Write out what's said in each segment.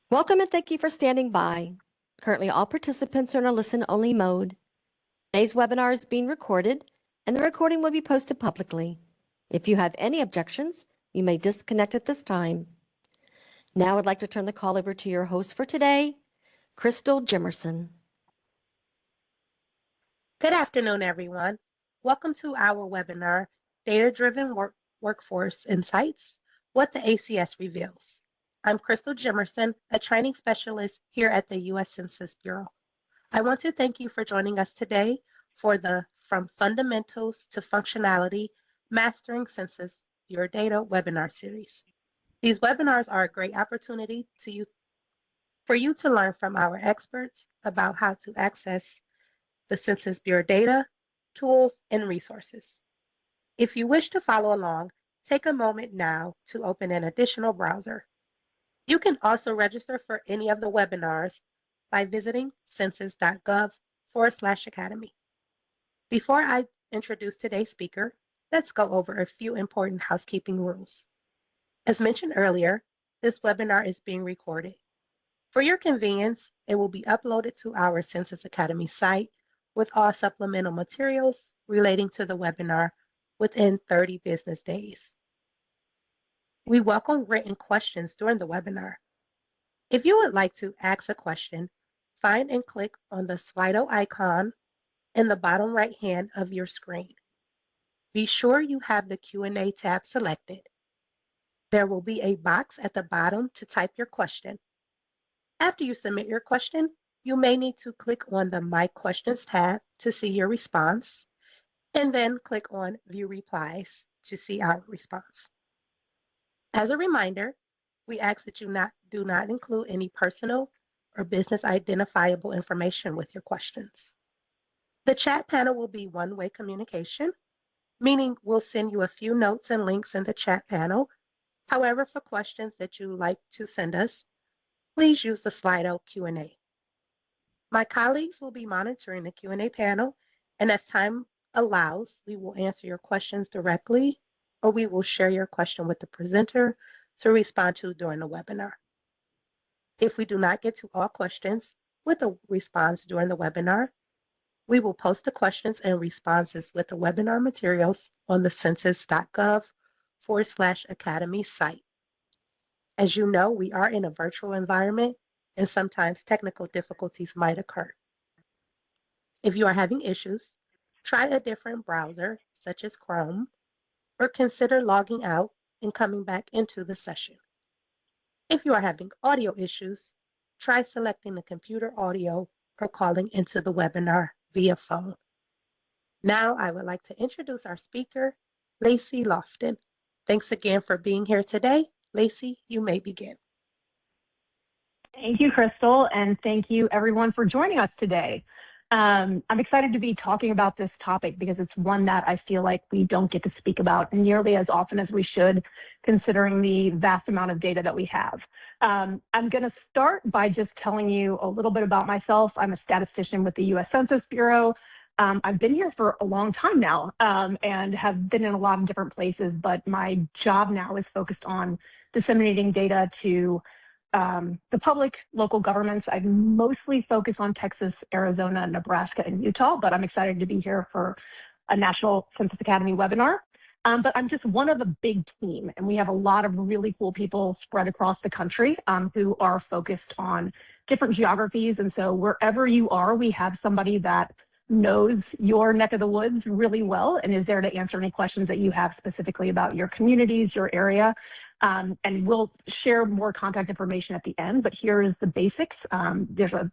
Welcome and thank you for standing by. Currently, all participants are in a listen-only mode. Today's webinar is being recorded, and the recording will be posted publicly. If you have any objections, you may disconnect at this time. Now I'd like to turn the call over to your host for today, Crystal Jimerson. Good afternoon, everyone. Welcome to our webinar, Data-Driven Workforce Insights, What the ACS Reveals. I'm Crystal Jimerson, a training specialist here at the U.S. Census Bureau. I want to thank you for joining us today for the From Fundamentals to Functionality, Mastering Census Bureau Data webinar series. These webinars are a great opportunity for you to learn from our experts about how to access the Census Bureau data, tools, and resources. If you wish to follow along, take a moment now to open an additional browser. You can also register for any of the webinars by visiting census.gov/academy. Before I introduce today's speaker, let's go over a few important housekeeping rules. As mentioned earlier, this webinar is being recorded. For your convenience, it will be uploaded to our Census Academy site with all supplemental materials relating to the webinar within 30 business days. We welcome written questions during the webinar. If you would like to ask a question, find and click on the Slido icon in the bottom right hand of your screen. Be sure you have the Q&A tab selected. There will be a box at the bottom to type your question. After you submit your question, you may need to click on the My Questions tab to see your response, and then click on View Replies to see our response. As a reminder, we ask that you do not include any personal or business identifiable information with your questions. The chat panel will be one-way communication, meaning we'll send you a few notes and links in the chat panel. However, for questions that you would like to send us, please use the Slido Q&A. My colleagues will be monitoring the Q&A panel, and as time allows, we will answer your questions directly, or we will share your question with the presenter to respond to during the webinar. If we do not get to all questions with a response during the webinar, we will post the questions and responses with the webinar materials on the census.gov/academy site. As you know, we are in a virtual environment and sometimes technical difficulties might occur. If you are having issues, try a different browser such as Chrome, or consider logging out and coming back into the session. If you are having audio issues, try selecting the computer audio or calling into the webinar via phone. Now I would like to introduce our speaker, Lacey Lofton. Thanks again for being here today. Lacey, you may begin. Thank you, Crystal, and thank you everyone for joining us today. I'm excited to be talking about this topic because it's one that I feel like we don't get to speak about nearly as often as we should, considering the vast amount of data that we have. I'm going to start by just telling you a little bit about myself. I'm a statistician with the U.S. Census Bureau. I've been here for a long time now and have been in a lot of different places, but my job now is focused on disseminating data to the public, local governments. I mostly focus on Texas, Arizona, Nebraska, and Utah, but I'm excited to be here for a National Census Academy webinar. But I'm just one of a big team, and we have a lot of really cool people spread across the country who are focused on different geographies. And so wherever you are, we have somebody that knows your neck of the woods really well and is there to answer any questions that you have specifically about your communities, your area. And we'll share more contact information at the end, but here is the basics. There's a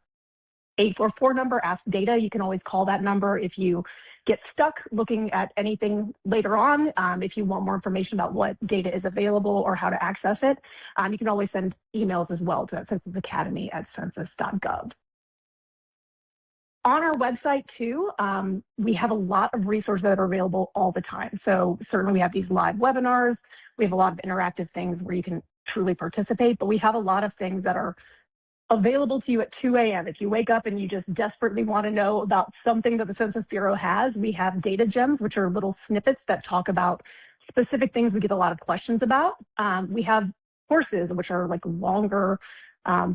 844 number, Ask Data. You can always call that number if you get stuck looking at anything later on. If you want more information about what data is available or how to access it, you can always send emails as well to censusacademy@census.gov. On our website too, we have a lot of resources that are available all the time. So certainly we have these live webinars. We have a lot of interactive things where you can truly participate, but we have a lot of things that are available to you at 2 a.m. If you wake up and you just desperately want to know about something that the Census Bureau has, we have data gems, which are little snippets that talk about specific things we get a lot of questions about. We have courses, which are like longer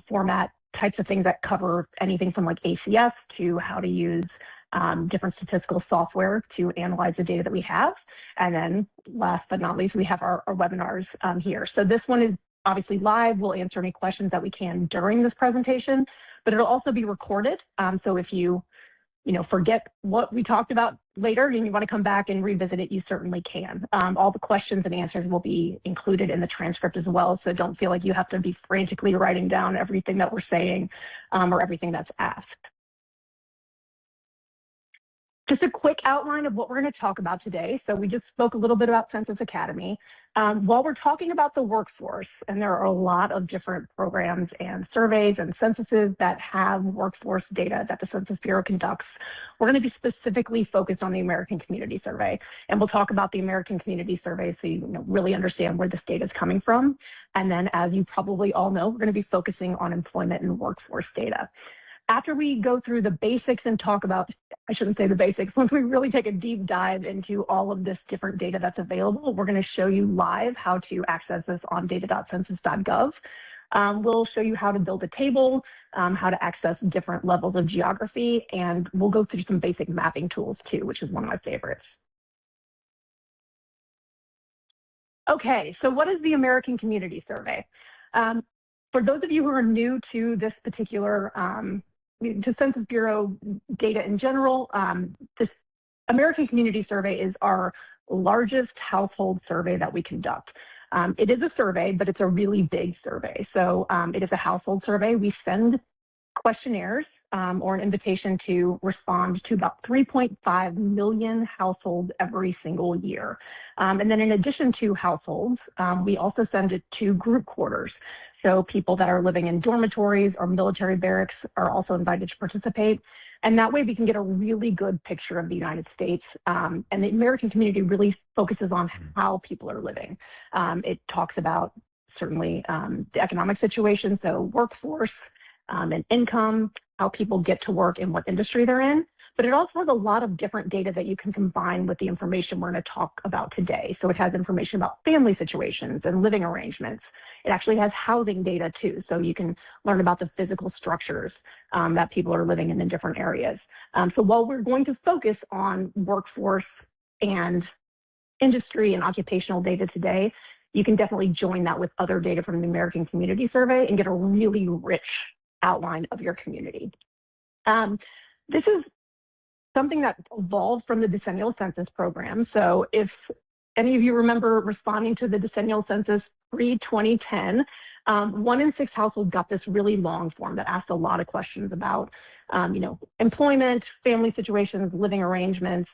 format, types of things that cover anything from like ACS to how to use different statistical software to analyze the data that we have. And then last but not least, we have our webinars here. So this one is obviously live. We'll answer any questions that we can during this presentation, but it'll also be recorded. So if you forget what we talked about later and you want to come back and revisit it, you certainly can. All the questions and answers will be included in the transcript as well. So don't feel like you have to be frantically writing down everything that we're saying or everything that's asked. Just a quick outline of what we're going to talk about today. So we just spoke a little bit about Census Academy. While we're talking about the workforce, and there are a lot of different programs and surveys and censuses that have workforce data that the Census Bureau conducts, we're going to be specifically focused on the American Community Survey. And we'll talk about the American Community Survey so you really understand where this data is coming from. And then, as you probably all know, we're going to be focusing on employment and workforce data. After we go through the basics and talk about, I shouldn't say the basics, once we really take a deep dive into all of this different data that's available, we're going to show you live how to access this on data.census.gov. We'll show you how to build a table, how to access different levels of geography, and we'll go through some basic mapping tools too, which is one of my favorites. Okay, so what is the American Community Survey? For those of you who are new to this particular to Census Bureau data in general, this American Community Survey is our largest household survey that we conduct. It is a survey, but it's a really big survey. So it is a household survey. We send questionnaires or an invitation to respond to about 3.5 million households every single year. And then in addition to households, we also send it to group quarters. So people that are living in dormitories or military barracks are also invited to participate. And that way we can get a really good picture of the United States. And the American Community really focuses on how people are living. It talks about certainly the economic situation, so workforce and income, how people get to work and what industry they're in. But it also has a lot of different data that you can combine with the information we're going to talk about today. So it has information about family situations and living arrangements. It actually has housing data too. So you can learn about the physical structures that people are living in different areas. So while we're going to focus on workforce and industry and occupational data today, you can definitely join that with other data from the American Community Survey and get a really rich outline of your community. This is something that evolved from the decennial census program. So if any of you remember responding to the decennial census pre-2010, 1 in 6 households got this really long form that asked a lot of questions about, employment, family situations, living arrangements,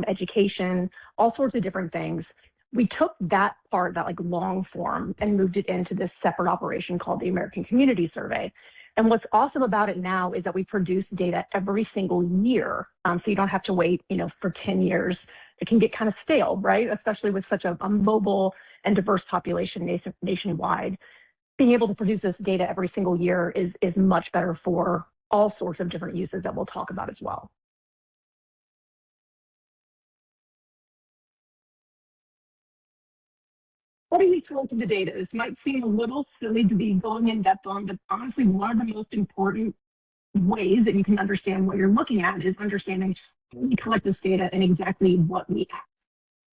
education, all sorts of different things. We took that part, that long form, and moved it into this separate operation called the American Community Survey. And what's awesome about it now is that we produce data every single year. So you don't have to wait, for 10 years. It can get kind of stale, right? Especially with such a mobile and diverse population nationwide. Being able to produce this data every single year is much better for all sorts of different uses that we'll talk about as well. What do we feel to the data? This might seem a little silly to be going in depth on, but honestly, one of the most important ways that you can understand what you're looking at is understanding how we collect this data and exactly what we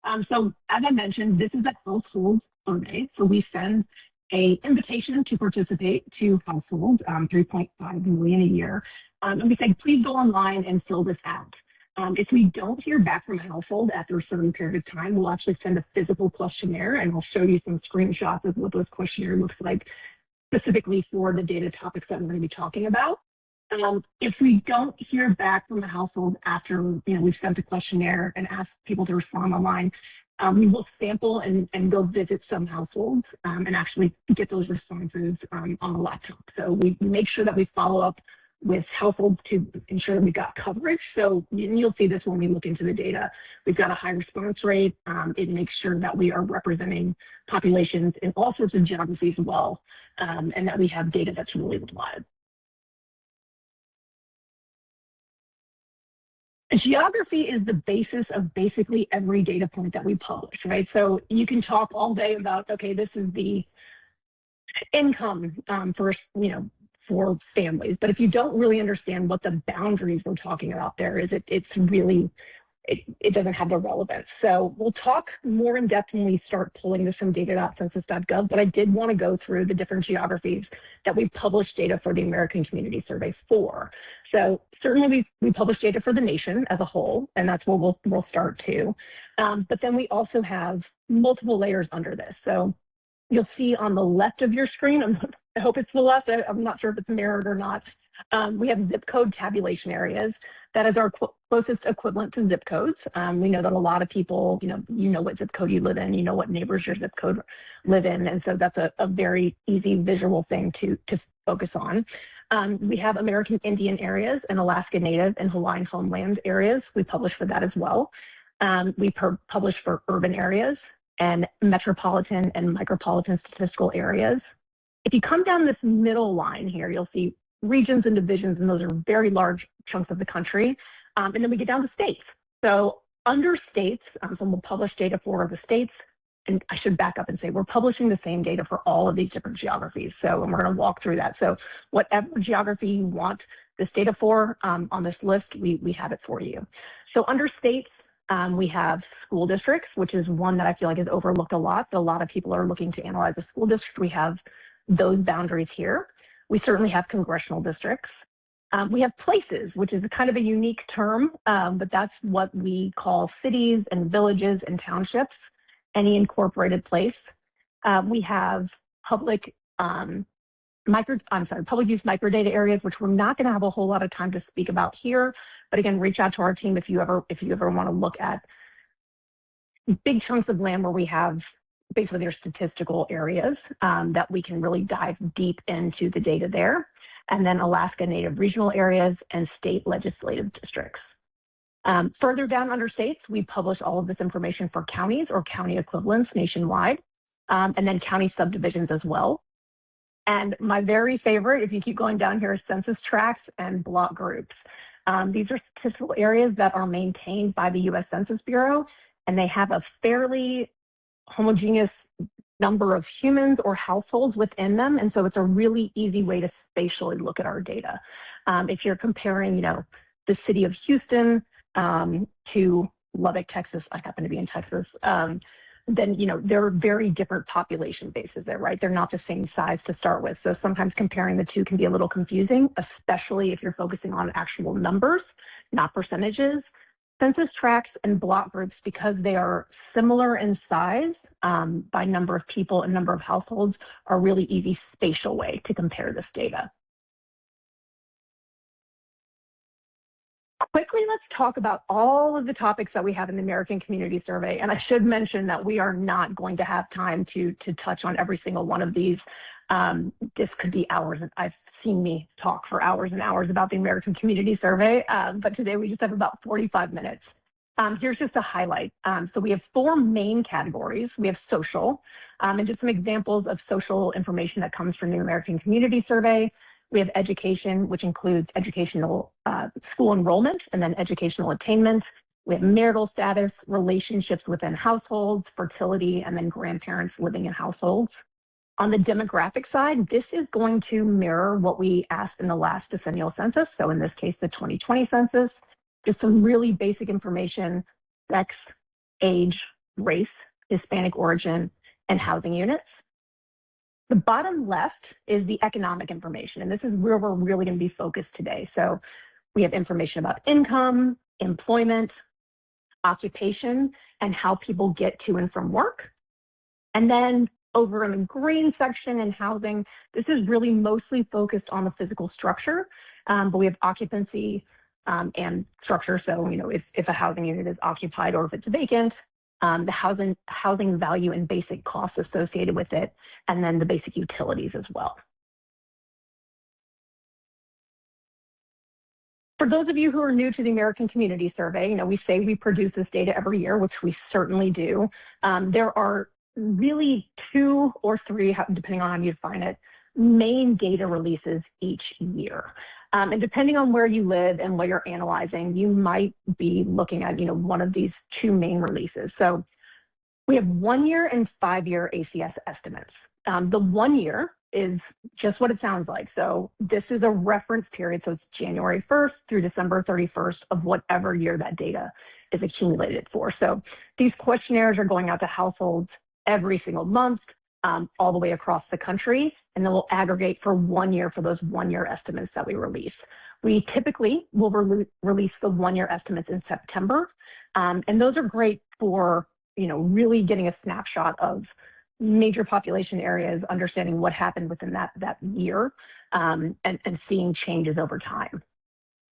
ask. So as I mentioned, this is a household survey. So we send an invitation to participate to households, 3.5 million a year. And we say, please go online and fill this out. If we don't hear back from a household after a certain period of time, we'll actually send a physical questionnaire, and I'll show you some screenshots of what those questionnaires look like specifically for the data topics that we're going to be talking about. If we don't hear back from a household after we've sent the questionnaire and asked people to respond online, we will sample and go visit some households and actually get those responses on the laptop. So we make sure that we follow up with households to ensure that we got coverage. So you'll see this when we look into the data. We've got a high response rate. It makes sure that we are representing populations in all sorts of geographies well, and that we have data that's really live. Geography is the basis of basically every data point that we publish, right? So you can talk all day about, okay, this is the income for families. But if you don't really understand what the boundaries we're talking about there is, it doesn't have the relevance. So we'll talk more in depth when we start pulling this from data.census.gov, but I did want to go through the different geographies that we publish data for the American Community Survey for. So certainly we publish data for the nation as a whole, and that's where we'll start too. But then we also have multiple layers under this. So you'll see on the left of your screen, I hope it's the left, I'm not sure if it's mirrored or not. We have zip code tabulation areas. That is our closest equivalent to zip codes. We know that a lot of people, you know what zip code you live in, you know what neighbors your zip code live in, and so that's a very easy visual thing to focus on. We have American Indian areas and Alaska Native and Hawaiian homeland areas. We publish for that as well. We publish for urban areas and metropolitan and micropolitan statistical areas. If you come down this middle line here, you'll see regions and divisions, and those are very large chunks of the country. And then we get down to states. So under states, so we'll publish data for the states, and I should back up and say we're publishing the same data for all of these different geographies. So, and we're going to walk through that. So whatever geography you want this data for on this list, we have it for you. So under states, we have school districts, which is one that I feel like is overlooked a lot. So a lot of people are looking to analyze a school district. We have those boundaries here. We certainly have congressional districts. We have places, which is kind of a unique term, but that's what we call cities and villages and townships, any incorporated place. We have public use microdata areas, which we're not going to have a whole lot of time to speak about here. But again, reach out to our team if you ever want to look at big chunks of land where we have basically their statistical areas that we can really dive deep into the data there. And then Alaska Native regional areas and state legislative districts. Further down under states, we publish all of this information for counties or county equivalents nationwide, and then county subdivisions as well. And my very favorite, if you keep going down here, is census tracts and block groups. These are statistical areas that are maintained by the U.S. Census Bureau, and they have a fairly homogeneous number of humans or households within them. And so it's a really easy way to spatially look at our data. If you're comparing, the city of Houston to Lubbock, Texas, I happen to be in Texas, then, there are very different population bases there, right? They're not the same size to start with. So sometimes comparing the two can be a little confusing, especially if you're focusing on actual numbers, not percentages. Census tracts and block groups, because they are similar in size by number of people and number of households, are a really easy spatial way to compare this data. Quickly, let's talk about all of the topics that we have in the American Community Survey. And I should mention that we are not going to have time to touch on every single one of these. This could be hours. I've seen me talk for hours and hours about the American Community Survey, but today we just have about 45 minutes. Here's just a highlight. So we have 4 main categories. We have social, and just some examples of social information that comes from the American Community Survey. We have education, which includes educational school enrollment and then educational attainment. We have marital status, relationships within households, fertility, and then grandparents living in households. On the demographic side, this is going to mirror what we asked in the last decennial census. So in this case, the 2020 census, just some really basic information: sex, age, race, Hispanic origin, and housing units. The bottom left is the economic information, and this is where we're really going to be focused today. So we have information about income, employment, occupation, and how people get to and from work. And then over in the green section in housing, this is really mostly focused on the physical structure, but we have occupancy and structure. So, if a housing unit is occupied or if it's vacant, the housing value and basic costs associated with it, and then the basic utilities as well. For those of you who are new to the American Community Survey, we say we produce this data every year, which we certainly do. There are really 2 or 3, depending on how you define it, main data releases each year. And depending on where you live and what you're analyzing, you might be looking at, one of these 2 main releases. So we have 1-year and 5-year ACS estimates. The 1 year is just what it sounds like. So this is a reference period. So it's January 1st through December 31st of whatever year that data is accumulated for. So these questionnaires are going out to households every single month, all the way across the country, and then we'll aggregate for 1 year for those 1 year estimates that we release. We typically will release the 1 year estimates in September, and those are great for really getting a snapshot of major population areas, understanding what happened within that year, and seeing changes over time.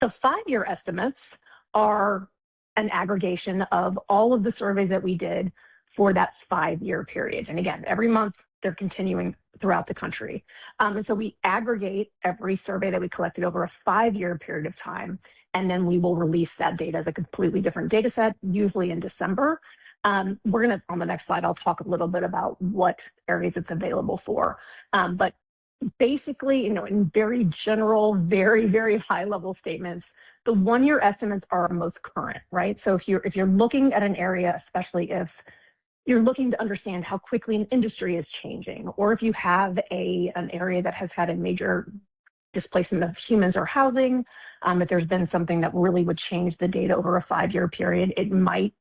The 5 year estimates are an aggregation of all of the surveys that we did for that 5 year period. And again, every month they're continuing throughout the country. And so we aggregate every survey that we collected over a 5 year period of time, and then we will release that data as a completely different data set, usually in December. On the next slide, I'll talk a little bit about what areas it's available for. But basically, in very general, very, very high level statements, the 1 year estimates are most current, right? So if you're looking at an area, especially if you're looking to understand how quickly an industry is changing, or if you have an area that has had a major displacement of humans or housing, if there's been something that really would change the data over a 5 year period, it might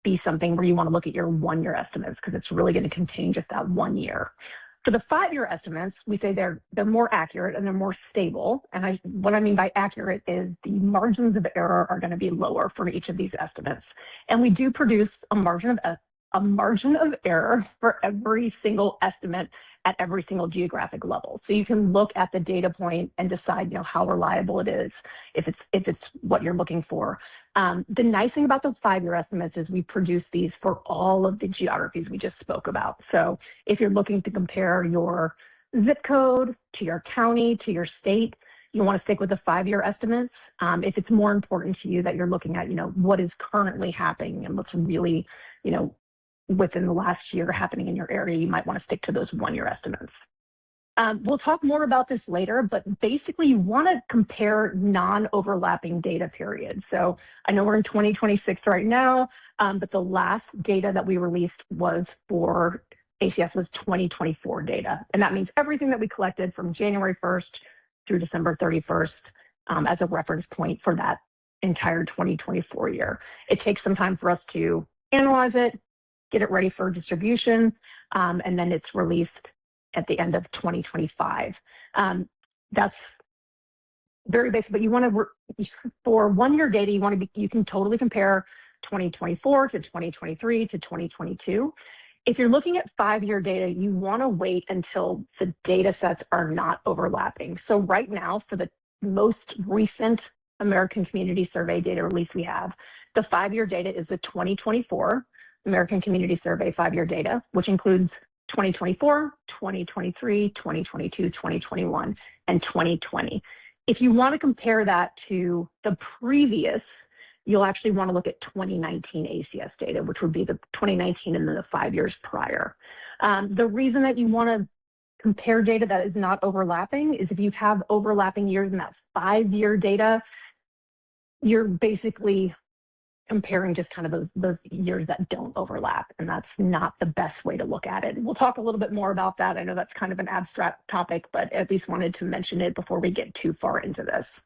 be something where you want to look at your 1 year estimates because it's really going to contain just that 1 year. For the 5 year estimates, we say they're more accurate and they're more stable. And what I mean by accurate is the margins of error are going to be lower for each of these estimates. And we do produce a margin of error for every single estimate at every single geographic level. So you can look at the data point and decide, how reliable it is, if it's what you're looking for. The nice thing about the 5 year estimates is we produce these for all of the geographies we just spoke about. So if you're looking to compare your zip code to your county to your state, you want to stick with the 5 year estimates. If it's more important to you that you're looking at, what is currently happening and what's really, within the last year happening in your area, you might want to stick to those 1 year estimates. We'll talk more about this later, but basically you want to compare non-overlapping data periods. So I know we're in 2026 right now, but the last data that we released was for ACS was 2024 data. And that means everything that we collected from January 1st through December 31st as a reference point for that entire 2024 year. It takes some time for us to analyze it, get it ready for distribution, and then it's released at the end of 2025. That's very basic, but you want to, for 1 year data, you can totally compare 2024 to 2023 to 2022. If you're looking at 5 year data, you want to wait until the data sets are not overlapping. So right now, for the most recent American Community Survey data release we have, the 5 year data is the 2024 American Community Survey 5 year data, which includes 2024, 2023, 2022, 2021, and 2020. If you want to compare that to the previous, you'll actually want to look at 2019 ACS data, which would be the 2019 and then the 5 years prior. The reason that you want to compare data that is not overlapping is if you have overlapping years in that 5 year data, you're basically comparing just kind of those years that don't overlap, and that's not the best way to look at it. We'll talk a little bit more about that. I know that's kind of an abstract topic, but at least wanted to mention it before we get too far into this.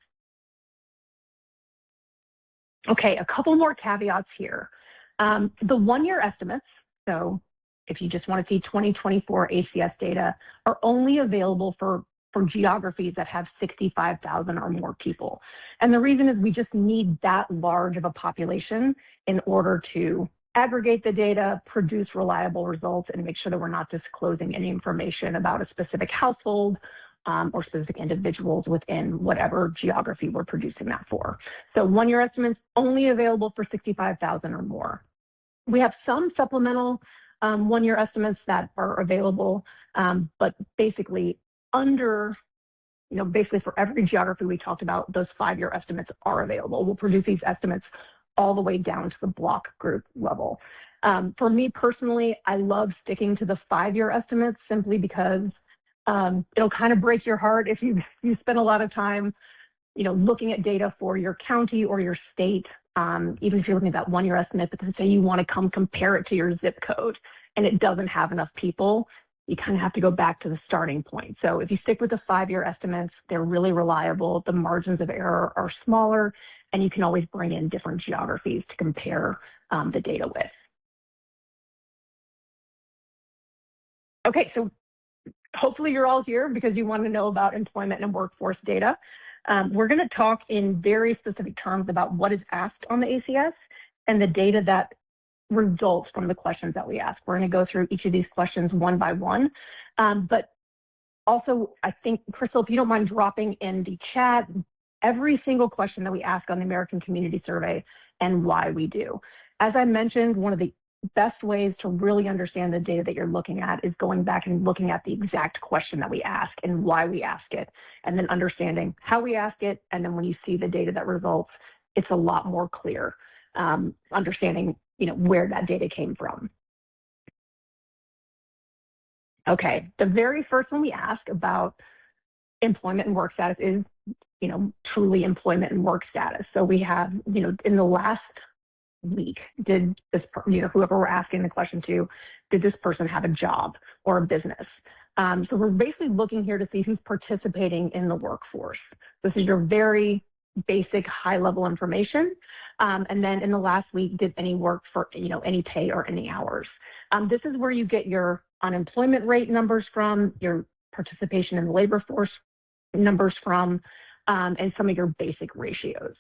Okay, a couple more caveats here. The 1 year estimates, so if you just want to see 2024 ACS data, are only available for geographies that have 65,000 or more people. And the reason is we just need that large of a population in order to aggregate the data, produce reliable results, and make sure that we're not disclosing any information about a specific household or specific individuals within whatever geography we're producing that for. So 1 year estimates only available for 65,000 or more. We have some supplemental 1 year estimates that are available, but basically basically for every geography we talked about, those 5 year estimates are available. We'll produce these estimates all the way down to the block group level. For me personally, I love sticking to the 5 year estimates simply because it'll kind of break your heart if you spend a lot of time, looking at data for your county or your state, even if you're looking at that 1 year estimate, but then say you want to come compare it to your zip code and it doesn't have enough people. you kind of have to go back to the starting point. So if you stick with the 5-year estimates, they're really reliable. The margins of error are smaller, and you can always bring in different geographies to compare the data with. Okay, so hopefully you're all here because you want to know about employment and workforce data. We're going to talk in very specific terms about what is asked on the ACS and the data that results from the questions that we ask. We're going to go through each of these questions one by one. But also, I think, Crystal, if you don't mind dropping in the chat every single question that we ask on the American Community Survey and why we do. As I mentioned, one of the best ways to really understand the data that you're looking at is going back and looking at the exact question that we ask and why we ask it, and then understanding how we ask it. And then when you see the data that results, it's a lot more clear, understanding where that data came from. Okay, the very first one we ask about employment and work status is, truly employment and work status. So we have, in the last week, did this, whoever we're asking the question to, did this person have a job or a business? So we're basically looking here to see who's participating in the workforce. This is your very basic high-level information. And then in the last week, did any work for, any pay or any hours? This is where you get your unemployment rate numbers from, your participation in the labor force numbers from, and some of your basic ratios.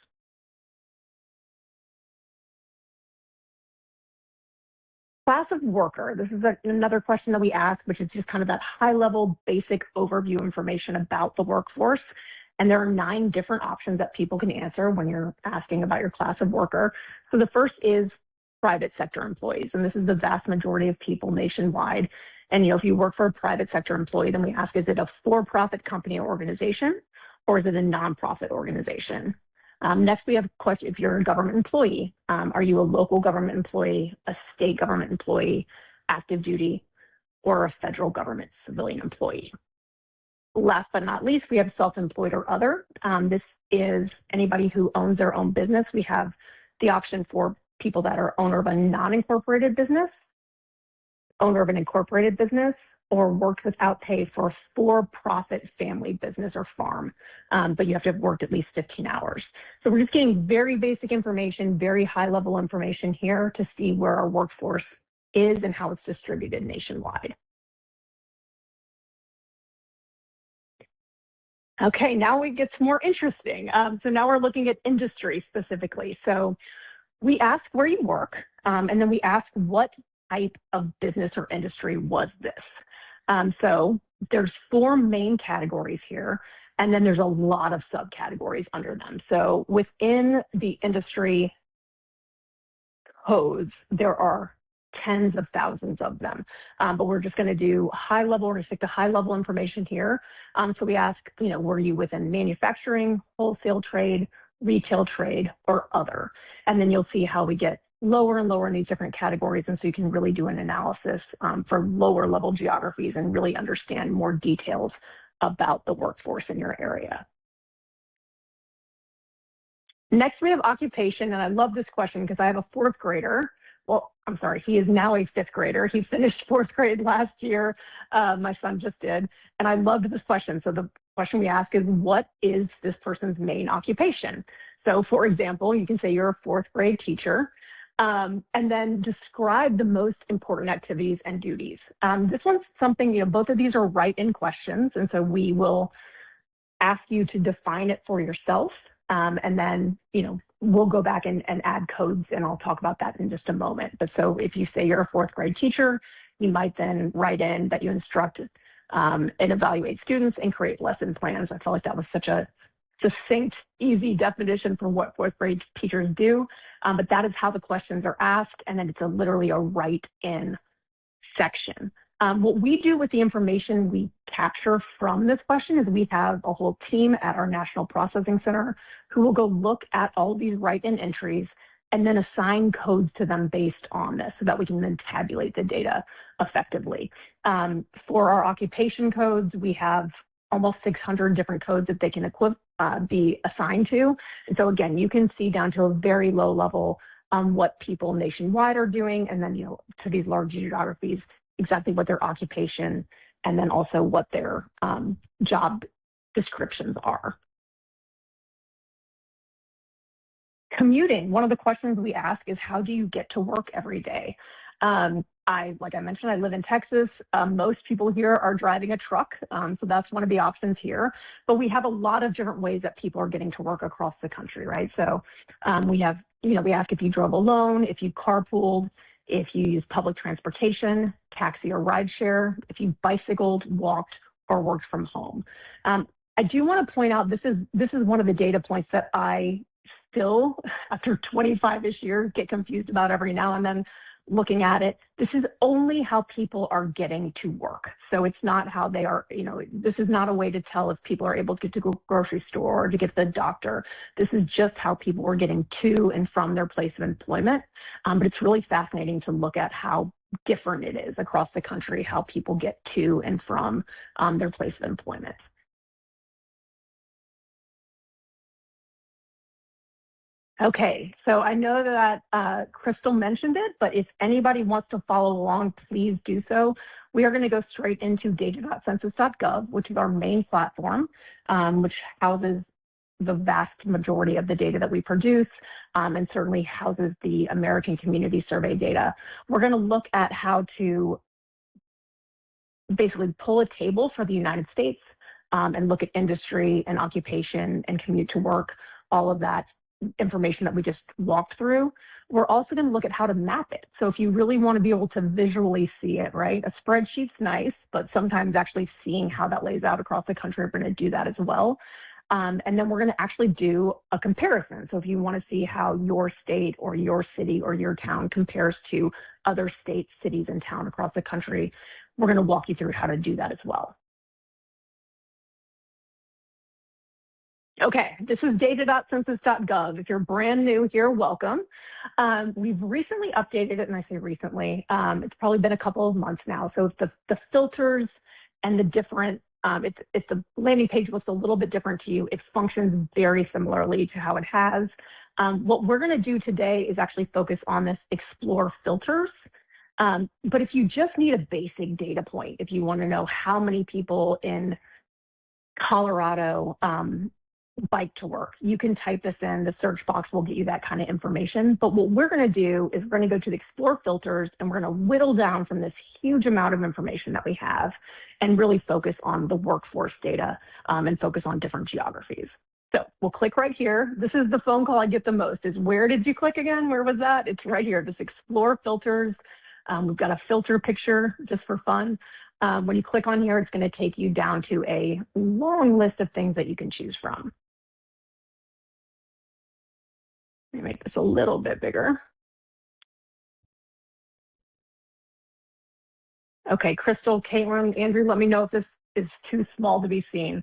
Class of worker, this is another question that we ask, which is just kind of that high-level basic overview information about the workforce. And there are 9 different options that people can answer when you're asking about your class of worker. So the first is private sector employees, and this is the vast majority of people nationwide. And if you work for a private sector employee, then we ask, is it a for-profit company or organization, or is it a nonprofit organization? Next, we have a question, if you're a government employee, are you a local government employee, a state government employee, active duty, or a federal government civilian employee? Last but not least, we have self-employed or other. This is anybody who owns their own business. We have the option for people that are owner of a non-incorporated business, owner of an incorporated business, or works without pay for a for-profit family business or farm, but you have to have worked at least 15 hours. So we're just getting very basic information, very high-level information here to see where our workforce is and how it's distributed nationwide. Okay, now it gets more interesting. So now we're looking at industry specifically. So we ask where you work, and then we ask what type of business or industry was this. So there's 4 main categories here, and then there's a lot of subcategories under them. So within the industry codes, there are tens of thousands of them, but we're just going to do high level. We're going to stick to high level information here. So we ask, were you within manufacturing, wholesale trade, retail trade, or other? And then you'll see how we get lower and lower in these different categories, and so you can really do an analysis for lower level geographies and really understand more details about the workforce in your area. Next, we have occupation, and I love this question because I have a 4th grader. Well, I'm sorry, he is now a 5th grader. He finished 4th grade last year. My son just did, and I loved this question. So the question we ask is, what is this person's main occupation? So for example, you can say you're a 4th grade teacher, and then describe the most important activities and duties. This one's something, both of these are write-in questions, and so we will ask you to define it for yourself, and then, we'll go back and add codes, and I'll talk about that in just a moment. But so if you say you're a 4th grade teacher, you might then write in that you instruct and evaluate students and create lesson plans. I felt like that was such a succinct, easy definition for what 4th grade teachers do, but that is how the questions are asked, and then it's literally a write-in section. What we do with the information we capture from this question is we have a whole team at our National Processing Center who will go look at all these write-in entries and then assign codes to them based on this so that we can then tabulate the data effectively. For our occupation codes, we have almost 600 different codes that they can be assigned to. And so again, you can see down to a very low level what people nationwide are doing, and then to these large geographies, exactly what their occupation and then also what their job descriptions are. Commuting, one of the questions we ask is, how do you get to work every day? Like I mentioned, I live in Texas. Most people here are driving a truck, so that's one of the options here. But we have a lot of different ways that people are getting to work across the country, right? So we have, we ask if you drove alone, if you carpooled, if you use public transportation, taxi or rideshare, if you bicycled, walked, or worked from home. I do want to point out this is one of the data points that I still, after 25-ish years, get confused about every now and then looking at it. This is only how people are getting to work. So it's not how they are, this is not a way to tell if people are able to get to the grocery store or to get to the doctor. This is just how people are getting to and from their place of employment. But it's really fascinating to look at how different it is across the country, how people get to and from their place of employment. Okay, so I know that Crystal mentioned it, but if anybody wants to follow along, please do so. We are going to go straight into data.census.gov, which is our main platform, which houses the vast majority of the data that we produce, and certainly houses the American Community Survey data. We're going to look at how to basically pull a table for the United States and look at industry and occupation and commute to work, all of that information that we just walked through. We're also going to look at how to map it. So if you really want to be able to visually see it, right? A spreadsheet's nice, but sometimes actually seeing how that lays out across the country, we're going to do that as well. And then we're going to actually do a comparison. So if you want to see how your state or your city or your town compares to other states, cities, and towns across the country, we're going to walk you through how to do that as well. Okay, this is data.census.gov. If you're brand new here, welcome. We've recently updated it, and I say recently, it's probably been a couple of months now. So the filters and the different, it's the landing page looks a little bit different to you. It functions very similarly to how it has. What we're gonna do today is actually focus on this explore filters. But if you just need a basic data point, if you wanna know how many people in Colorado bike to work, you can type this in. The search box will get you that kind of information. But what we're going to do is we're going to go to the explore filters and we're going to whittle down from this huge amount of information that we have and really focus on the workforce data and focus on different geographies. So we'll click right here. This is the phone call I get the most is, where did you click again? Where was that? It's right here, this explore filters. We've got a filter picture just for fun. When you click on here, it's going to take you down to a long list of things that you can choose from. Let me make this a little bit bigger. Okay, Crystal, Caitlin, Andrew, let me know if this is too small to be seen.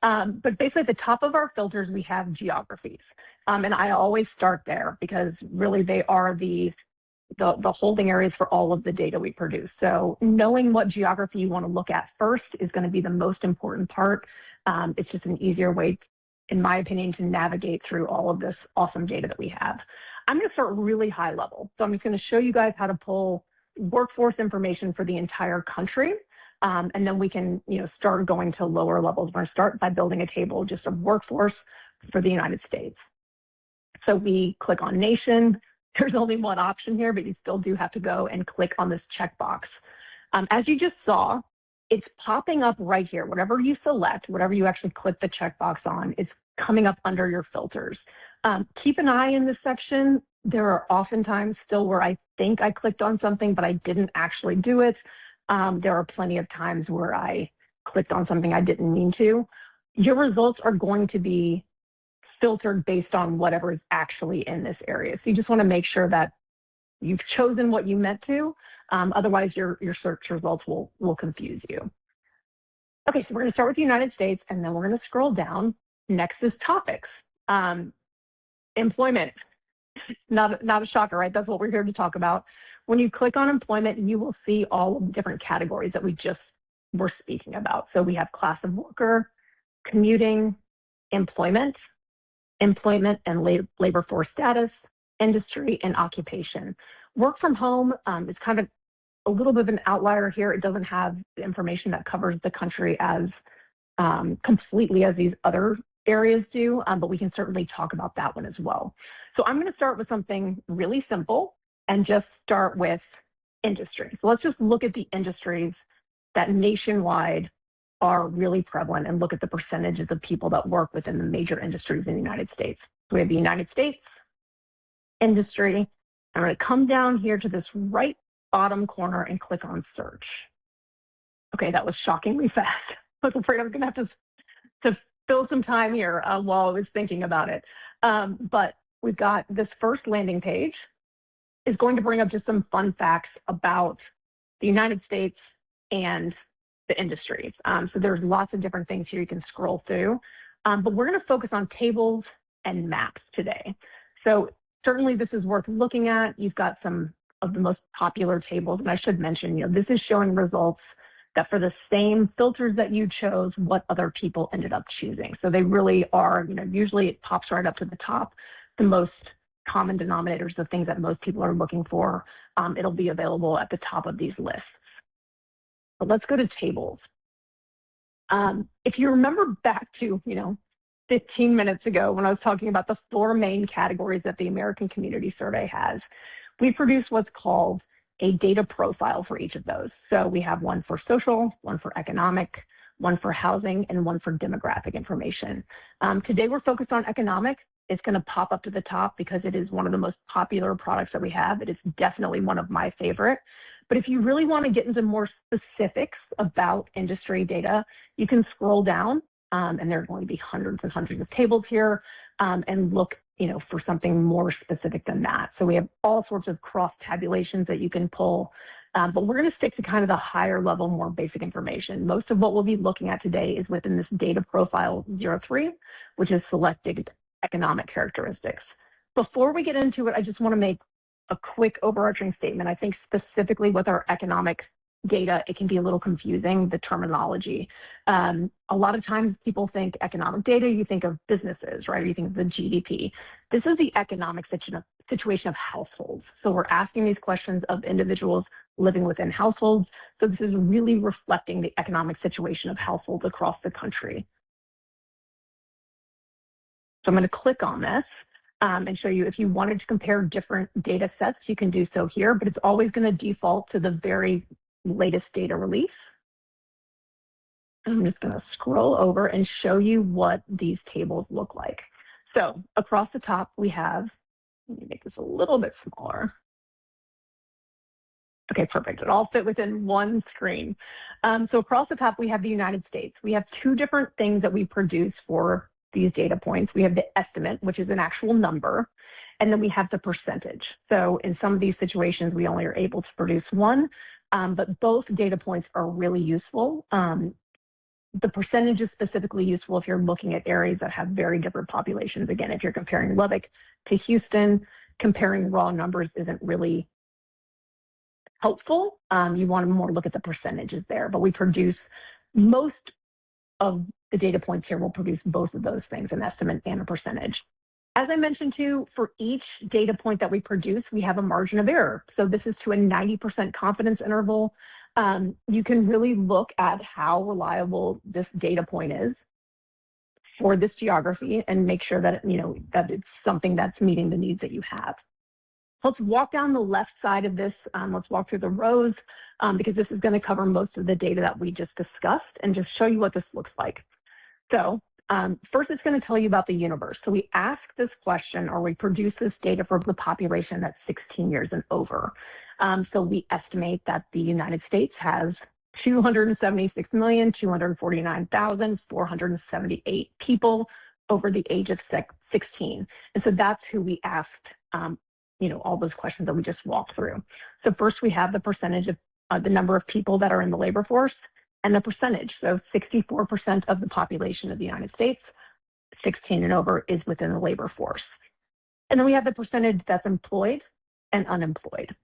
But basically at the top of our filters, we have geographies. And I always start there because really they are the holding areas for all of the data we produce. So knowing what geography you want to look at first is going to be the most important part. It's just an easier way, in my opinion, to navigate through all of this awesome data that we have. I'm going to start really high level. So I'm just going to show you guys how to pull workforce information for the entire country. And then we can start going to lower levels. We're going to start by building a table just of workforce for the United States. So we click on nation. There's only one option here, but you still do have to go and click on this checkbox. As you just saw, it's popping up right here. Whatever you select, whatever you actually click the checkbox on, it's coming up under your filters. Keep an eye in this section. There are oftentimes still where I think I clicked on something, but I didn't actually do it. There are plenty of times where I clicked on something I didn't mean to. Your results are going to be filtered based on whatever is actually in this area. So you just want to make sure that you've chosen what you meant to. Otherwise, your search results will confuse you. Okay, so we're going to start with the United States, and then we're going to scroll down. Next is topics. Employment. Not a shocker, right? That's what we're here to talk about. When you click on employment, you will see all of the different categories that we just were speaking about. So we have class of worker, commuting, employment and labor force status, industry, and occupation. Work from home is kind of a little bit of an outlier here. It doesn't have the information that covers the country as completely as these other areas do, but we can certainly talk about that one as well. So I'm going to start with something really simple and just start with industry. So let's just look at the industries that nationwide are really prevalent and look at the percentages of people that work within the major industries in the United States. So we have the United States industry. I'm going to come down here to this right bottom corner and click on search. Okay, that was shockingly fast. I was afraid I was going to have to fill some time here while I was thinking about it. But we've got this first landing page is going to bring up just some fun facts about the United States and the industries. So there's lots of different things here you can scroll through, but we're going to focus on tables and maps today. So certainly this is worth looking at. You've got some of the most popular tables, and I should mention, this is showing results that for the same filters that you chose, what other people ended up choosing. So they really are, usually it pops right up to the top, the most common denominators of things that most people are looking for. It'll be available at the top of these lists. But let's go to tables. If you remember back to, 15 minutes ago when I was talking about the 4 main categories that the American Community Survey has, we produced what's called a data profile for each of those. So we have one for social, one for economic, one for housing, and one for demographic information. Today we're focused on economic. It's going to pop up to the top because it is one of the most popular products that we have. It is definitely one of my favorite. But if you really want to get into more specifics about industry data, you can scroll down, and there are going to be hundreds and hundreds of tables here, and look for something more specific than that. So we have all sorts of cross tabulations that you can pull, but we're going to stick to kind of the higher level, more basic information. Most of what we'll be looking at today is within this data profile 03, which is selected economic characteristics. Before we get into it, I just want to make a quick overarching statement. I think specifically with our economic data, it can be a little confusing, the terminology. A lot of times people think economic data, you think of businesses, right? Or you think of the GDP. This is the economic situation of households. So we're asking these questions of individuals living within households. So this is really reflecting the economic situation of households across the country. So I'm going to click on this and show you if you wanted to compare different data sets, you can do so here, but it's always going to default to the very latest data release. I'm just going to scroll over and show you what these tables look like. So across the top, we have, let me make this a little bit smaller. Okay, perfect. It all fit within one screen. So across the top, we have the United States. We have 2 different things that we produce for these data points. We have the estimate, which is an actual number, and then we have the percentage. So in some of these situations, we only are able to produce one, but both data points are really useful. The percentage is specifically useful if you're looking at areas that have very different populations. Again, if you're comparing Lubbock to Houston, comparing raw numbers isn't really helpful. You want to more look at the percentages there, but we produce most of the data points here will produce both of those things, an estimate and a percentage. As I mentioned too, for each data point that we produce, we have a margin of error. So this is to a 90% confidence interval. You can really look at how reliable this data point is for this geography and make sure that, that it's something that's meeting the needs that you have. Let's walk down the left side of this. Let's walk through the rows because this is going to cover most of the data that we just discussed and just show you what this looks like. So first, it's going to tell you about the universe. So we ask this question, or we produce this data for the population that's 16 years and over. So we estimate that the United States has 276,249,478 people over the age of 16. And so that's who we asked, all those questions that we just walked through. So first, we have the percentage of the number of people that are in the labor force, and the percentage. So 64% of the population of the United States, 16 and over, is within the labor force. And then we have the percentage that's employed and unemployed.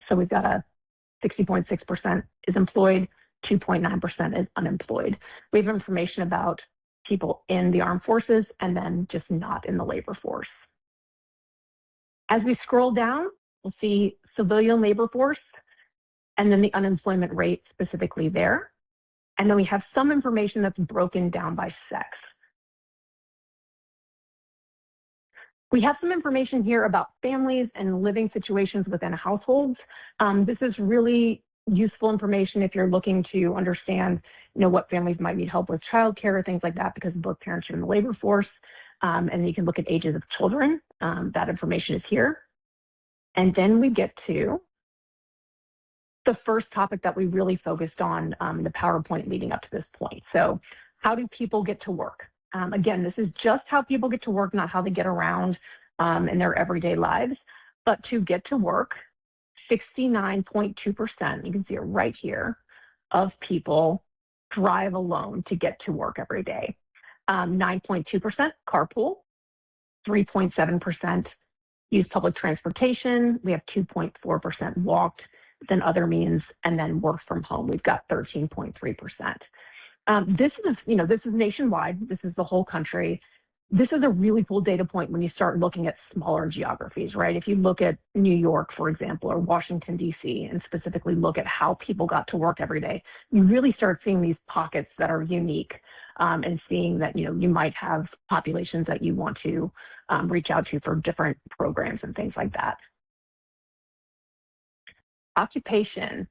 So we've got a 60.6% is employed, 2.9% is unemployed. We have information about people in the armed forces and then just not in the labor force. As we scroll down, we'll see civilian labor force. and then the unemployment rate specifically there. And then we have some information that's broken down by sex. We have some information here about families and living situations within households. This is really useful information if you're looking to understand, what families might need help with childcare or things like that, because both parents are in the labor force. And you can look at ages of children. That information is here. And then we get to the first topic that we really focused on, the PowerPoint leading up to this point. So how do people get to work? Again, this is just how people get to work, not how they get around in their everyday lives. But to get to work, 69.2%, you can see it right here, of people drive alone to get to work every day. 9.2% carpool, 3.7% use public transportation. We have 2.4% walked, then other means, and then work from home. We've got 13.3%. This is nationwide. This is the whole country. This is a really cool data point when you start looking at smaller geographies, right? If you look at New York, for example, or Washington, D.C., and specifically look at how people got to work every day, you really start seeing these pockets that are unique, and seeing that, you might have populations that you want to reach out to for different programs and things like that. Occupation.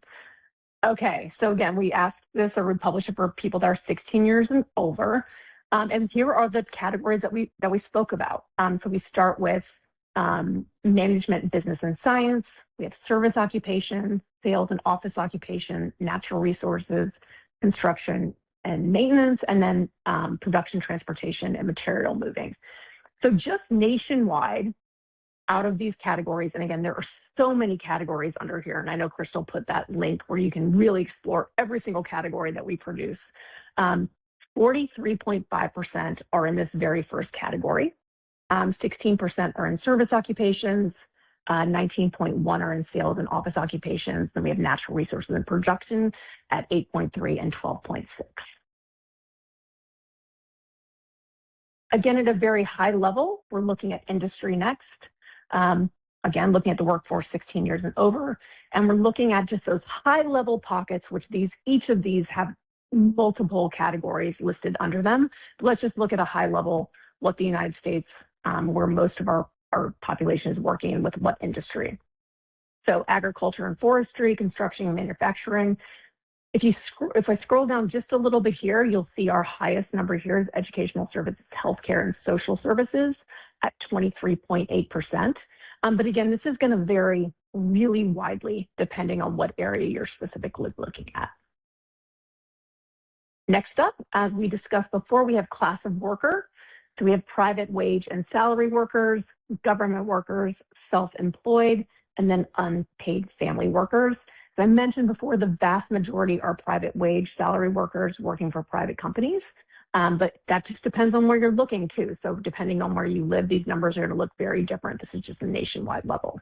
Okay, so again, we asked this, or we publish it for people that are 16 years and over. And here are the categories that we spoke about. So we start with management, business, and science. We have service occupation, sales and office occupation, natural resources, construction and maintenance, and then production, transportation, and material moving. So just nationwide, out of these categories, and again, there are so many categories under here, and I know Crystal put that link where you can really explore every single category that we produce. 43.5% are in this very first category. 16% are in service occupations, 19.1% are in sales and office occupations, then we have natural resources and production at 8.3% and 12.6%. Again, at a very high level, we're looking at industry next. Again, looking at the workforce 16 years and over, and we're looking at just those high-level pockets, which each of these have multiple categories listed under them. But let's just look at a high level, what the United States, where most of our population is working in, with what industry. So agriculture and forestry, construction and manufacturing. If I scroll down just a little bit here, you'll see our highest number here is educational services, healthcare, and social services at 23.8%. But again, this is going to vary really widely depending on what area you're specifically looking at. Next up, as we discussed before, we have class of worker. So we have private wage and salary workers, government workers, self-employed, and then unpaid family workers. As I mentioned before, the vast majority are private wage salary workers working for private companies, but that just depends on where you're looking too. So depending on where you live, these numbers are going to look very different. This is just a nationwide level.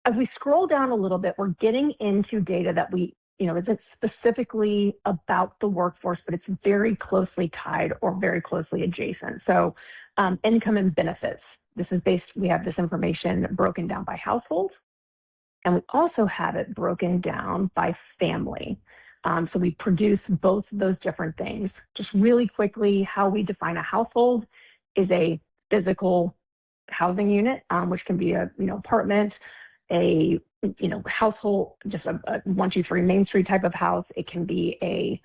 As we scroll down a little bit, we're getting into data that isn't specifically about the workforce, but it's very closely tied or very closely adjacent. So income and benefits. We have this information broken down by households, and we also have it broken down by family. So we produce both of those different things. Just really quickly, how we define a household is a physical housing unit, which can be a apartment, a household, just a 1, 2, 3 Main Street type of house. It can be a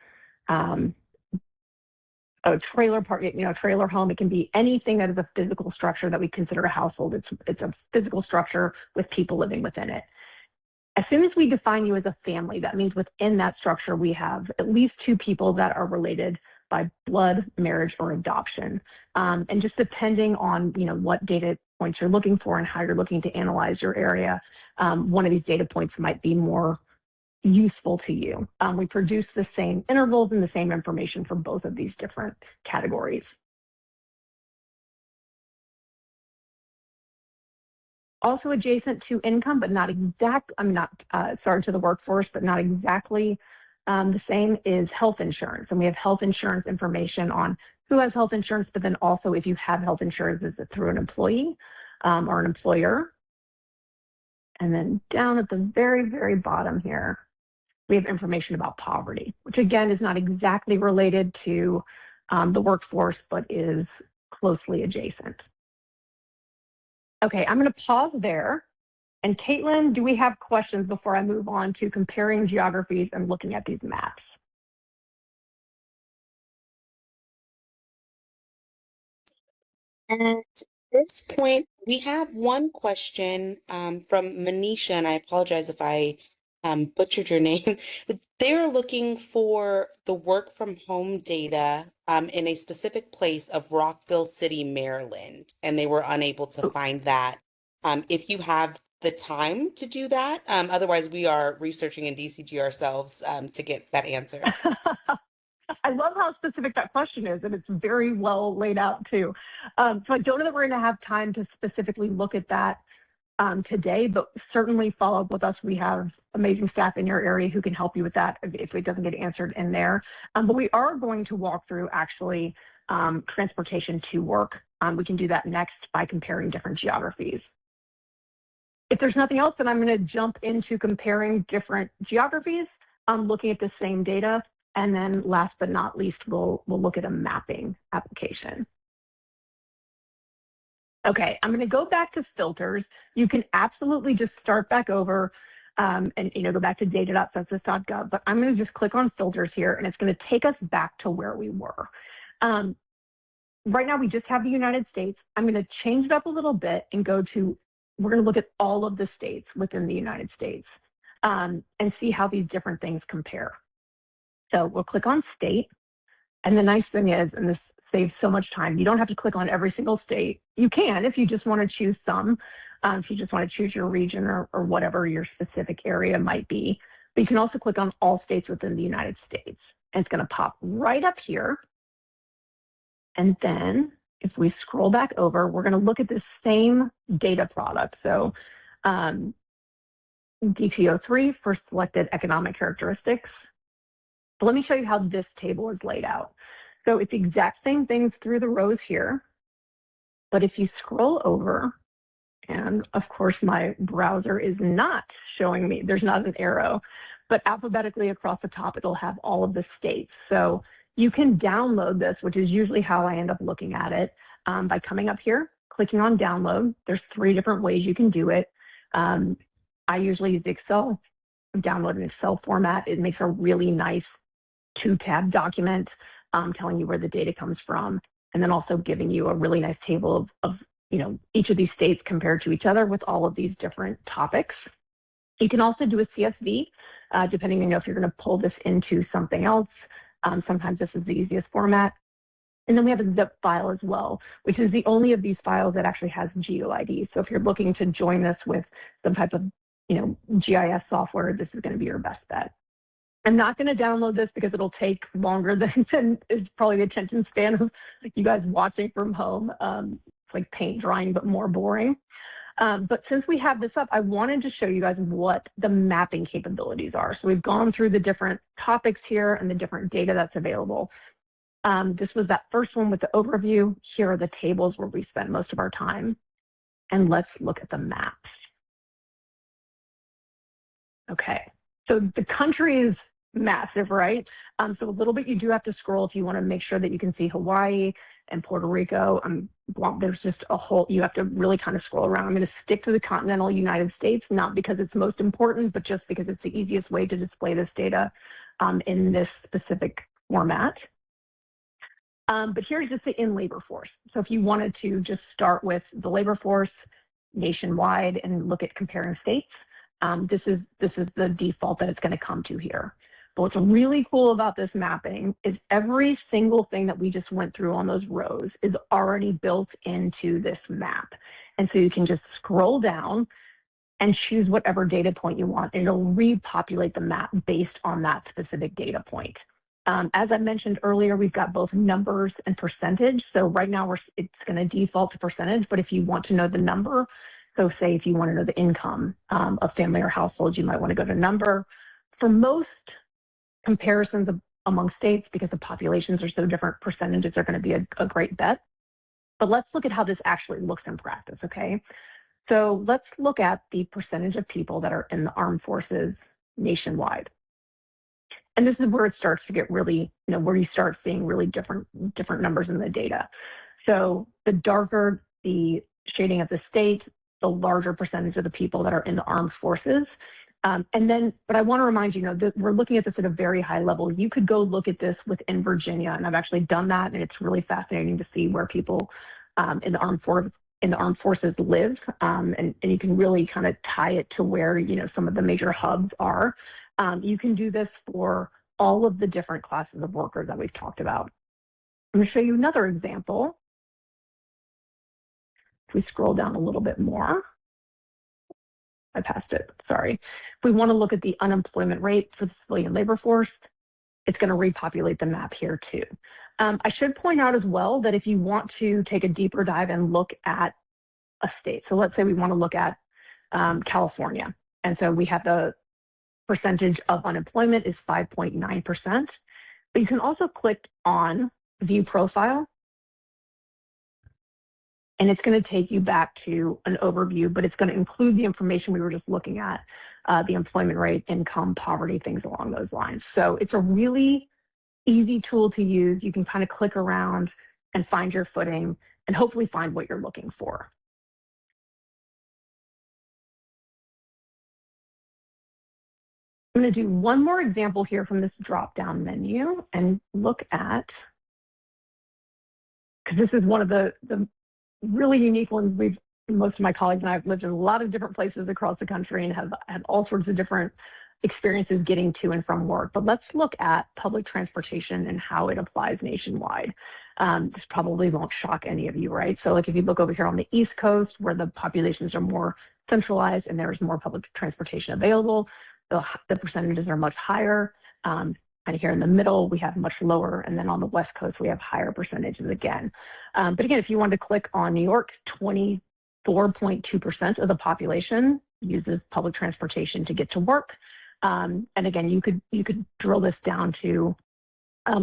trailer park, trailer home. It can be anything that is a physical structure that we consider a household. It's a physical structure with people living within it. As soon as we define you as a family, that means within that structure we have at least 2 people that are related by blood, marriage, or adoption. And just depending on what data points you're looking for and how you're looking to analyze your area, one of these data points might be more useful to you. We produce the same intervals and the same information for both of these different categories. Also adjacent to income, but not exact, to the workforce, but not exactly the same, is health insurance. And we have health insurance information on who has health insurance, but then also if you have health insurance, is it through an employee or an employer? And then down at the very, very bottom here, we have information about poverty, which again is not exactly related to the workforce, but is closely adjacent. Okay, I'm going to pause there. And Caitlin, do we have questions before I move on to comparing geographies and looking at these maps? At this point, we have one question from Manisha, and I apologize if I butchered your name. But they're looking for the work from home data in a specific place of Rockville City, Maryland, and they were unable to find that. If you have the time to do that, otherwise we are researching in DCG ourselves to get that answer. I love how specific that question is, and it's very well laid out too. So I don't know that we're going to have time to specifically look at that today, but certainly follow up with us. We have amazing staff in your area who can help you with that if it doesn't get answered in there. But we are going to walk through actually transportation to work. We can do that next by comparing different geographies. If there's nothing else, then I'm going to jump into comparing different geographies, looking at the same data. And then last but not least, we'll look at a mapping application. Okay, I'm going to go back to filters. You can absolutely just start back over and go back to data.census.gov, but I'm going to just click on filters here, and it's going to take us back to where we were. Right now, we just have the United States. I'm going to change it up a little bit and we're going to look at all of the states within the United States and see how these different things compare. So we'll click on state. And the nice thing is, and this saves so much time, you don't have to click on every single state. You can if you just want to choose some, if you just want to choose your region or whatever your specific area might be. But you can also click on all states within the United States. And it's going to pop right up here. And then if we scroll back over, we're going to look at this same data product. So DTO3 for selected economic characteristics. But let me show you how this table is laid out. So it's the exact same things through the rows here. But if you scroll over, and of course my browser is not showing me, there's not an arrow, but alphabetically across the top, it'll have all of the states. So you can download this, which is usually how I end up looking at it, by coming up here, clicking on download. There's 3 different ways you can do it. I usually use Excel, download an Excel format. It makes a really nice 2-tab document telling you where the data comes from, and then also giving you a really nice table of each of these states compared to each other with all of these different topics. You can also do a CSV, depending on if you're going to pull this into something else. Sometimes this is the easiest format. And then we have a zip file as well, which is the only of these files that actually has GeoID. So if you're looking to join this with some type of GIS software, this is going to be your best bet. I'm not going to download this because it'll take longer than it's probably the attention span of you guys watching from home. It's like paint drying, but more boring. But since we have this up, I wanted to show you guys what the mapping capabilities are. So we've gone through the different topics here and the different data that's available. This was that first one with the overview. Here are the tables where we spent most of our time. And let's look at the maps. Okay, so the country is massive, right? So a little bit you do have to scroll if you want to make sure that you can see Hawaii and Puerto Rico. There's just a whole, you have to really kind of scroll around. I'm going to stick to the continental United States, not because it's most important, but just because it's the easiest way to display this data in this specific format. But here you just say in labor force. So if you wanted to just start with the labor force nationwide and look at comparing states, this is the default that it's going to come to here. But what's really cool about this mapping is every single thing that we just went through on those rows is already built into this map. And so you can just scroll down and choose whatever data point you want, and it'll repopulate the map based on that specific data point. As I mentioned earlier, we've got both numbers and percentage. So right now it's going to default to percentage, but if you want to know the number, so say if you want to know the income of family or household, you might want to go to number. For most comparisons among states, because the populations are so different, percentages are going to be a great bet. But let's look at how this actually looks in practice, okay? So let's look at the percentage of people that are in the armed forces nationwide. And this is where it starts to get really, where you start seeing really different numbers in the data. So the darker the shading of the state, the larger percentage of the people that are in the armed forces. But I want to remind you, that we're looking at this at a very high level. You could go look at this within Virginia, and I've actually done that, and it's really fascinating to see where people in the armed forces live, and you can really kind of tie it to where some of the major hubs are. You can do this for all of the different classes of workers that we've talked about. I'm going to show you another example. If we scroll down a little bit more, I passed it, sorry. If we want to look at the unemployment rate for the civilian labor force, it's going to repopulate the map here too. I should point out as well that if you want to take a deeper dive and look at a state, so let's say we want to look at California, and so we have the percentage of unemployment is 5.9%, but you can also click on view profile, and it's going to take you back to an overview, but it's going to include the information we were just looking at, the employment rate, income, poverty, things along those lines. So it's a really easy tool to use. You can kind of click around and find your footing and hopefully find what you're looking for. I'm going to do one more example here from this drop-down menu and look at, because this is one of the really unique ones. Most of my colleagues and I have lived in a lot of different places across the country and have had all sorts of different experiences getting to and from work. But let's look at public transportation and how it applies nationwide. This probably won't shock any of you, right? So like if you look over here on the East Coast where the populations are more centralized and there's more public transportation available, the percentages are much higher. And here in the middle, we have much lower. And then on the West Coast, we have higher percentages again. But again, if you want to click on New York, 24.2% of the population uses public transportation to get to work. And again, you could drill this down to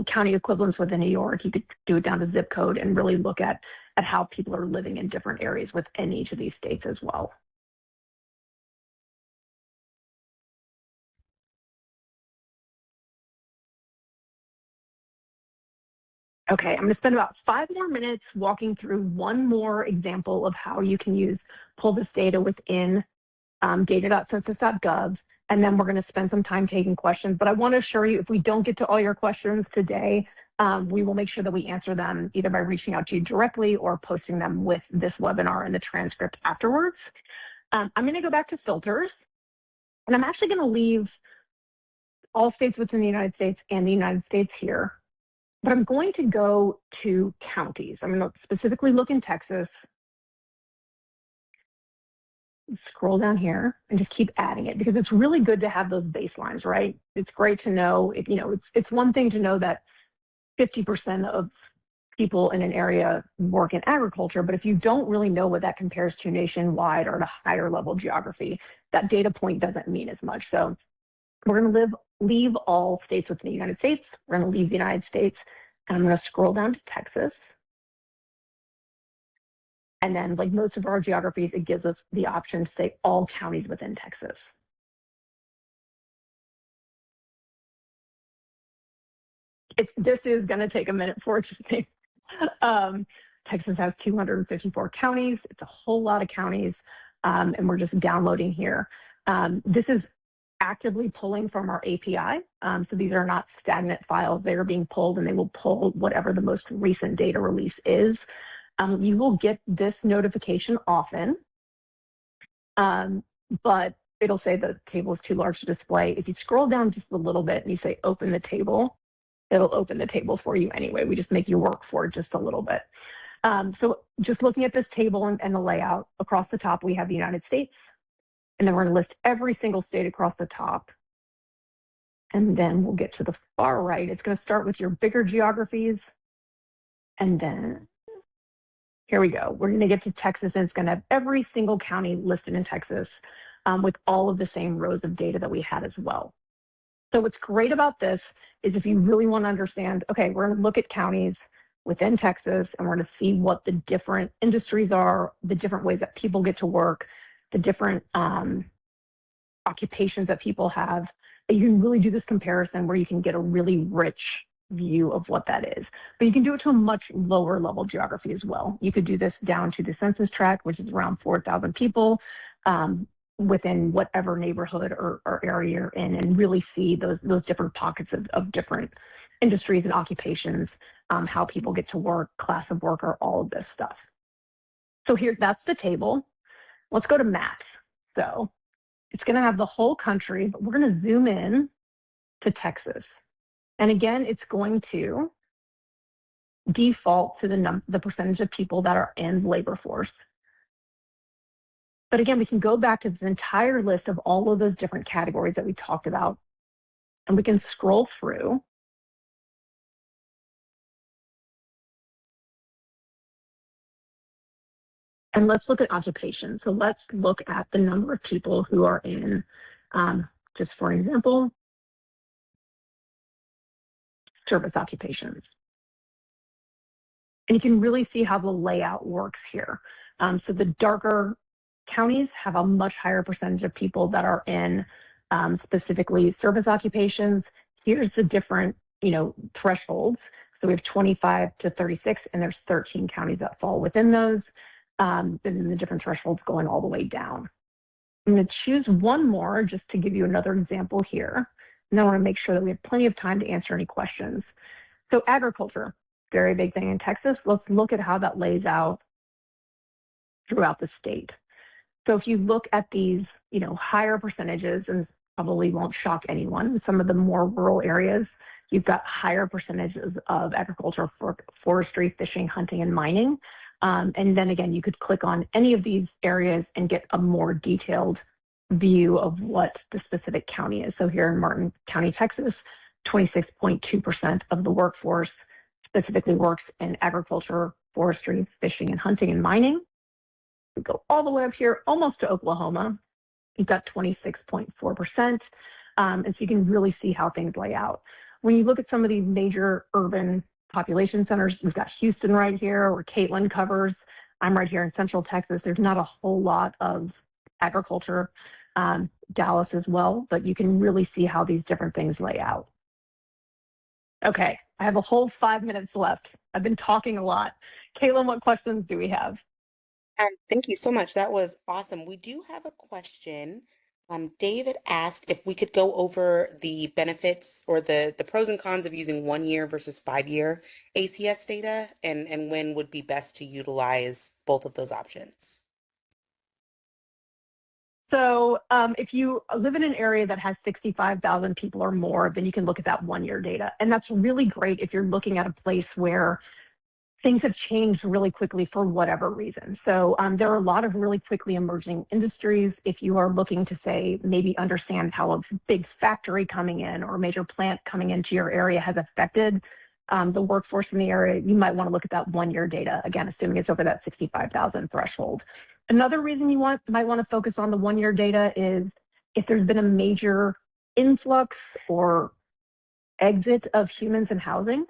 county equivalents within New York. You could do it down to zip code and really look at how people are living in different areas within each of these states as well. Okay, I'm going to spend about 5 more minutes walking through one more example of how you can pull this data within data.census.gov, and then we're going to spend some time taking questions. But I want to assure you, if we don't get to all your questions today, we will make sure that we answer them either by reaching out to you directly or posting them with this webinar and the transcript afterwards. I'm going to go back to filters, and I'm actually going to leave all states within the United States and the United States here. But I'm going to go to counties. I'm going to specifically look in Texas. Scroll down here and just keep adding it because it's really good to have those baselines, right? It's great to know, it's one thing to know that 50% of people in an area work in agriculture, but if you don't really know what that compares to nationwide or at a higher level geography, that data point doesn't mean as much. So we're going to leave all states within the United States. We're going to leave the United States, and I'm going to scroll down to Texas. And then, like most of our geographies, it gives us the option to say all counties within Texas. This is going to take a minute, fortunately. Texas has 254 counties. It's a whole lot of counties, and we're just downloading here. This is actively pulling from our API. So these are not stagnant files. They are being pulled, and they will pull whatever the most recent data release is. You will get this notification often, but it'll say the table is too large to display. If you scroll down just a little bit and you say open the table, it'll open the table for you anyway. We just make you work for it just a little bit. So just looking at this table and the layout, across the top we have the United States. And then we're going to list every single state across the top. And then we'll get to the far right. It's going to start with your bigger geographies. And then here we go. We're going to get to Texas, and it's going to have every single county listed in Texas with all of the same rows of data that we had as well. So what's great about this is if you really want to understand, okay, we're going to look at counties. within Texas, and we're going to see what the different industries are, the different ways that people get to work, the different occupations that people have. But you can really do this comparison where you can get a really rich view of what that is. But you can do it to a much lower level geography as well. You could do this down to the census tract, which is around 4,000 people within whatever neighborhood or area you're in, and really see those different pockets of different industries and occupations, how people get to work, class of worker, all of this stuff. So that's the table. Let's go to maps. So it's going to have the whole country, but we're going to zoom in to Texas. And again, it's going to default to the percentage of people that are in the labor force. But again, we can go back to the entire list of all of those different categories that we talked about, and we can scroll through. And let's look at occupation. So let's look at the number of people who are in, just for example, service occupations. And you can really see how the layout works here. So the darker counties have a much higher percentage of people that are in specifically service occupations. Here's the different, thresholds. So we have 25 to 36, and there's 13 counties that fall within those. And then the different thresholds going all the way down. I'm going to choose one more just to give you another example here. And I want to make sure that we have plenty of time to answer any questions. So agriculture, very big thing in Texas. Let's look at how that lays out throughout the state. So if you look at these, higher percentages, and probably won't shock anyone, in some of the more rural areas, you've got higher percentages of agriculture, forestry, fishing, hunting, and mining. And then again, you could click on any of these areas and get a more detailed view of what the specific county is. So here in Martin County, Texas, 26.2% of the workforce specifically works in agriculture, forestry, fishing, and hunting and mining. We go all the way up here, almost to Oklahoma. You've got 26.4%. And so you can really see how things lay out. When you look at some of these major urban population centers, we've got Houston right here, where Caitlin covers. I'm right here in Central Texas. There's not a whole lot of agriculture. Dallas as well, but you can really see how these different things lay out. Okay, I have a whole 5 minutes left. I've been talking a lot. Caitlin, what questions do we have? Thank you so much. That was awesome. We do have a question. David asked if we could go over the benefits or the pros and cons of using 1 year versus 5 year ACS data, and when would be best to utilize both of those options. So if you live in an area that has 65,000 people or more, then you can look at that 1 year data. And that's really great if you're looking at a place where things have changed really quickly for whatever reason. So there are a lot of really quickly emerging industries. If you are looking to, say, maybe understand how a big factory coming in or a major plant coming into your area has affected the workforce in the area, you might want to look at that 1 year data, again, assuming it's over that 65,000 threshold. Another reason you might want to focus on the 1 year data is if there's been a major influx or exit of humans in housing.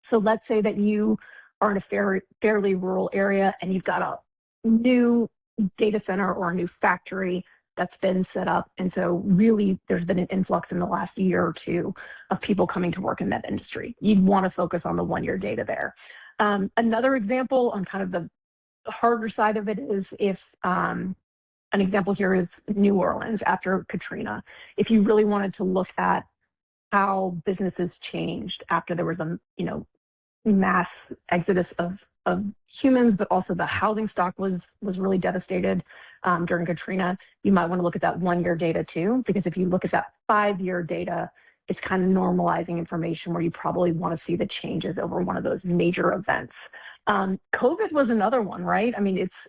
So let's say that you are in a fairly rural area and you've got a new data center or a new factory that's been set up. And so really there's been an influx in the last year or two of people coming to work in that industry. You'd want to focus on the 1 year data there. Another example on kind of the harder side of it is if an example here is New Orleans after Katrina. If you really wanted to look at how businesses changed after there was a mass exodus of humans, but also the housing stock was really devastated during Katrina, you might want to look at that 1 year data too, because if you look at that 5 year data, it's kind of normalizing information where you probably want to see the changes over one of those major events. COVID was another one, right? I mean, it's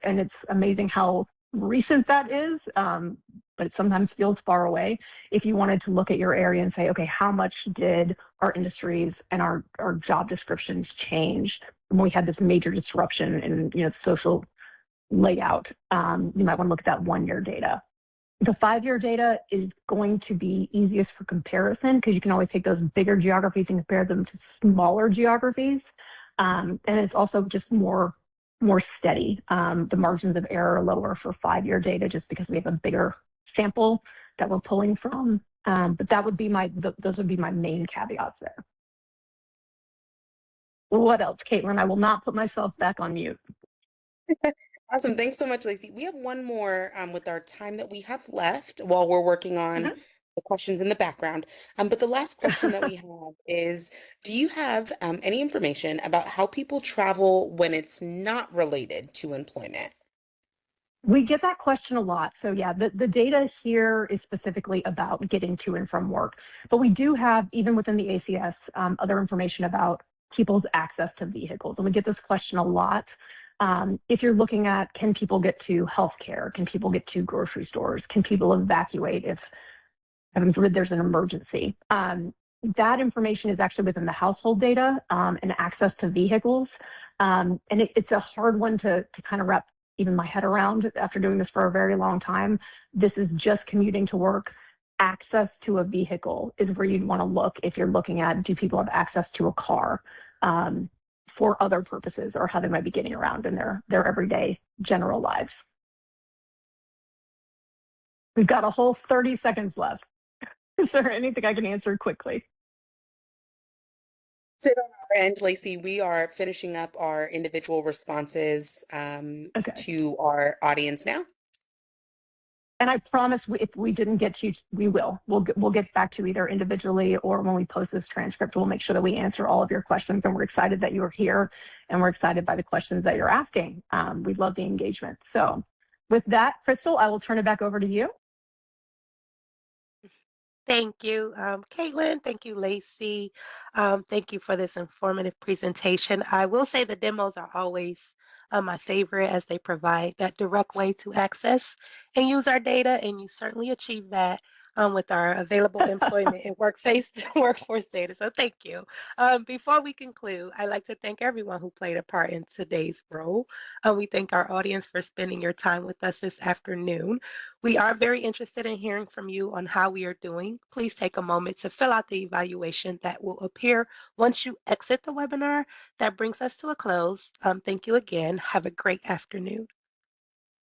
amazing how recent that is, but it sometimes feels far away. If you wanted to look at your area and say, okay, how much did our industries and our job descriptions change when we had this major disruption in social layout? You might want to look at that 1 year data. The 5 year data is going to be easiest for comparison because you can always take those bigger geographies and compare them to smaller geographies. And it's also just more steady. The margins of error are lower for 5-year data just because we have a bigger sample that we're pulling from. But that would be those would be my main caveats there. What else, Caitlin? I will not put myself back on mute. Awesome. Thanks so much, Lacey. We have one more with our time that we have left while we're working on the questions in the background. But the last question that we have is, do you have any information about how people travel when it's not related to employment? We get that question a lot. So yeah, the data here is specifically about getting to and from work. But we do have, even within the ACS, other information about people's access to vehicles. And we get this question a lot. If you're looking at, can people get to healthcare? Can people get to grocery stores? Can people evacuate if, heaven forbid, there's an emergency? That information is actually within the household data and access to vehicles. And it's a hard one to kind of wrap even my head around after doing this for a very long time. This is just commuting to work. Access to a vehicle is where you'd want to look if you're looking at, do people have access to a car for other purposes, or how they might be getting around in their everyday general lives. We've got a whole 30 seconds left. Is there anything I can answer quickly? So on our end, Lacey, we are finishing up our individual responses to our audience now. And I promise if we didn't get to you, we will. We'll get back to you either individually or when we post this transcript, we'll make sure that we answer all of your questions. And we're excited that you are here, and we're excited by the questions that you're asking. We love the engagement. So with that, Crystal, I will turn it back over to you. Thank you, Caitlin. Thank you, Lacey. Thank you for this informative presentation. I will say the demos are always my favorite, as they provide that direct way to access and use our data, and you certainly achieve that with our available employment and workforce data. So thank you. Before we conclude, I'd like to thank everyone who played a part in today's role. We thank our audience for spending your time with us this afternoon. We are very interested in hearing from you on how we are doing. Please take a moment to fill out the evaluation that will appear once you exit the webinar. That brings us to a close. Thank you again. Have a great afternoon.